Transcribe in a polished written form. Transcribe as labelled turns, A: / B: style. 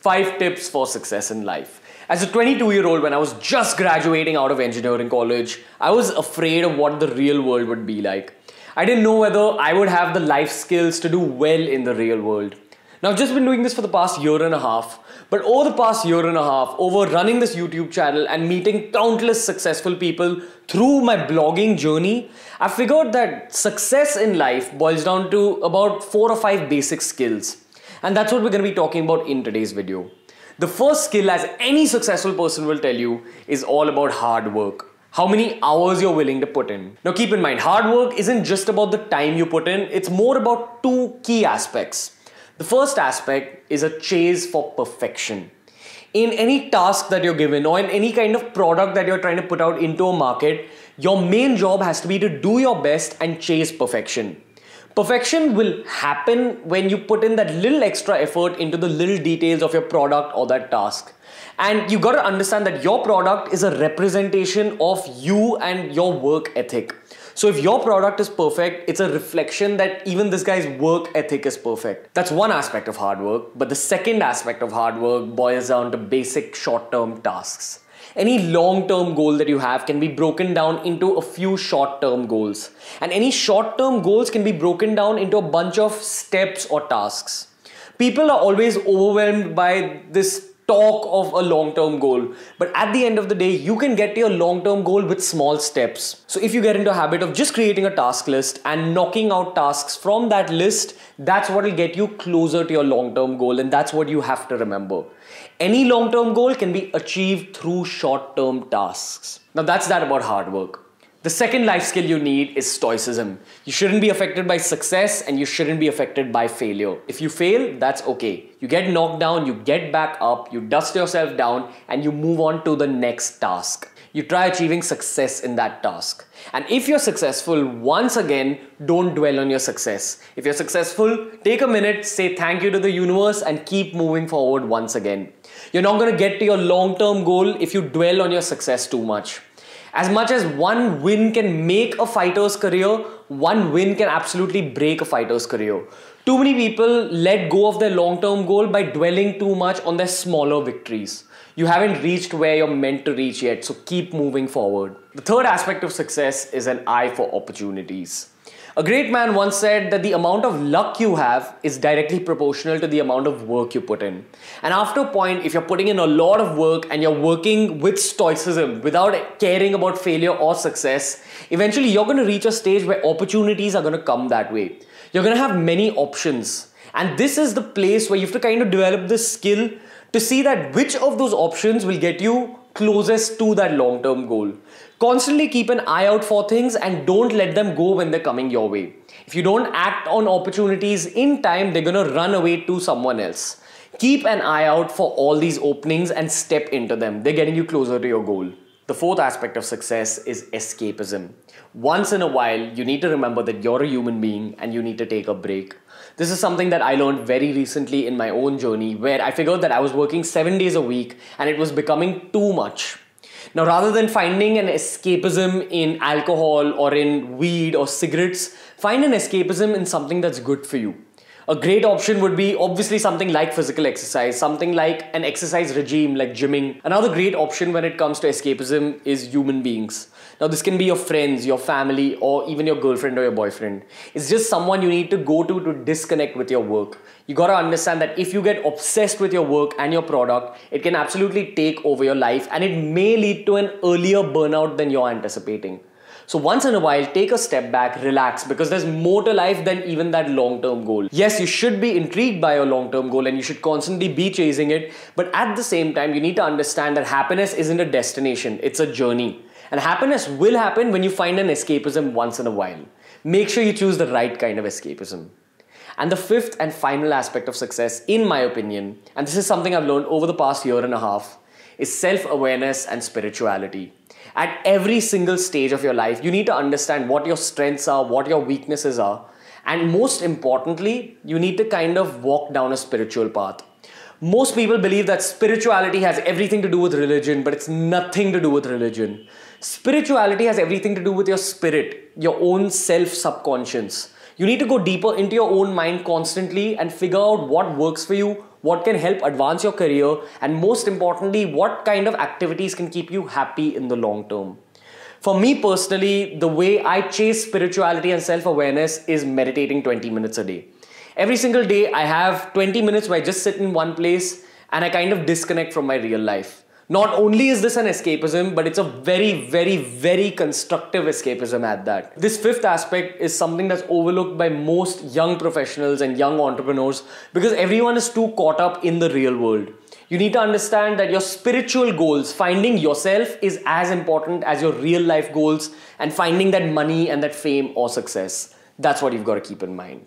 A: 5 tips for success in life. As a 22-year-old, when I was just graduating out of engineering college, I was afraid of what the real world would be like. I didn't know whether I would have the life skills to do well in the real world. Now, I've just been doing this for the past year and a half, but over the past year and a half, over running this YouTube channel and meeting countless successful people through my blogging journey, I figured that success in life boils down to about 4 or 5 basic skills. And that's what we're going to be talking about in today's video. The first skill, as any successful person will tell you, is all about hard work. How many hours you're willing to put in. Now keep in mind, hard work isn't just about the time you put in, it's more about 2 key aspects. The first aspect is a chase for perfection. In any task that you're given or in any kind of product that you're trying to put out into a market, your main job has to be to do your best and chase perfection. Perfection will happen when you put in that little extra effort into the little details of your product or that task. And you got to understand that your product is a representation of you and your work ethic. So if your product is perfect, it's a reflection that even this guy's work ethic is perfect. That's one aspect of hard work, but the second aspect of hard work boils down to basic short-term tasks. Any long-term goal that you have can be broken down into a few short-term goals. And any short-term goals can be broken down into a bunch of steps or tasks. People are always overwhelmed by this talk of a long-term goal, but at the end of the day, you can get to your long-term goal with small steps. So if you get into a habit of just creating a task list and knocking out tasks from that list, that's what will get you closer to your long-term goal, and that's what you have to remember. Any long-term goal can be achieved through short-term tasks. Now that's that about hard work. The second life skill you need is stoicism. You shouldn't be affected by success and you shouldn't be affected by failure. If you fail, that's okay. You get knocked down, you get back up, you dust yourself down, and you move on to the next task. You try achieving success in that task. And if you're successful, once again, don't dwell on your success. If you're successful, take a minute, say thank you to the universe, and keep moving forward once again. You're not going to get to your long-term goal if you dwell on your success too much. As much as one win can make a fighter's career, one win can absolutely break a fighter's career. Too many people let go of their long-term goal by dwelling too much on their smaller victories. You haven't reached where you're meant to reach yet, so keep moving forward. The third aspect of success is an eye for opportunities. A great man once said that the amount of luck you have is directly proportional to the amount of work you put in. And after a point, if you're putting in a lot of work and you're working with stoicism without caring about failure or success, eventually you're going to reach a stage where opportunities are going to come that way. You're going to have many options. And this is the place where you have to kind of develop this skill to see that which of those options will get you closest to that long-term goal. Constantly keep an eye out for things and don't let them go when they're coming your way. If you don't act on opportunities in time, they're going to run away to someone else. Keep an eye out for all these openings and step into them. They're getting you closer to your goal. The fourth aspect of success is escapism. Once in a while, you need to remember that you're a human being and you need to take a break. This is something that I learned very recently in my own journey, where I figured that I was working 7 days a week and it was becoming too much. Now, rather than finding an escapism in alcohol or in weed or cigarettes, find an escapism in something that's good for you. A great option would be obviously something like physical exercise, something like an exercise regime like gymming. Another great option when it comes to escapism is human beings. Now this can be your friends, your family, or even your girlfriend or your boyfriend. It's just someone you need to go to disconnect with your work. You gotta understand that if you get obsessed with your work and your product, it can absolutely take over your life and it may lead to an earlier burnout than you're anticipating. So once in a while, take a step back, relax, because there's more to life than even that long-term goal. Yes, you should be intrigued by your long-term goal and you should constantly be chasing it. But at the same time, you need to understand that happiness isn't a destination, it's a journey. And happiness will happen when you find an escapism once in a while. Make sure you choose the right kind of escapism. And the fifth and final aspect of success, in my opinion, and this is something I've learned over the past year and a half, is self-awareness and spirituality. At every single stage of your life, you need to understand what your strengths are, what your weaknesses are, and most importantly, you need to kind of walk down a spiritual path. Most people believe that spirituality has everything to do with religion, but it's nothing to do with religion. Spirituality has everything to do with your spirit, your own self-subconscious. You need to go deeper into your own mind constantly and figure out what works for you, what can help advance your career, and most importantly, what kind of activities can keep you happy in the long term. For me personally, the way I chase spirituality and self-awareness is meditating 20 minutes a day. Every single day, I have 20 minutes where I just sit in one place and I kind of disconnect from my real life. Not only is this an escapism, but it's a very, very, very constructive escapism at that. This fifth aspect is something that's overlooked by most young professionals and young entrepreneurs because everyone is too caught up in the real world. You need to understand that your spiritual goals, finding yourself, is as important as your real life goals and finding that money and that fame or success. That's what you've got to keep in mind.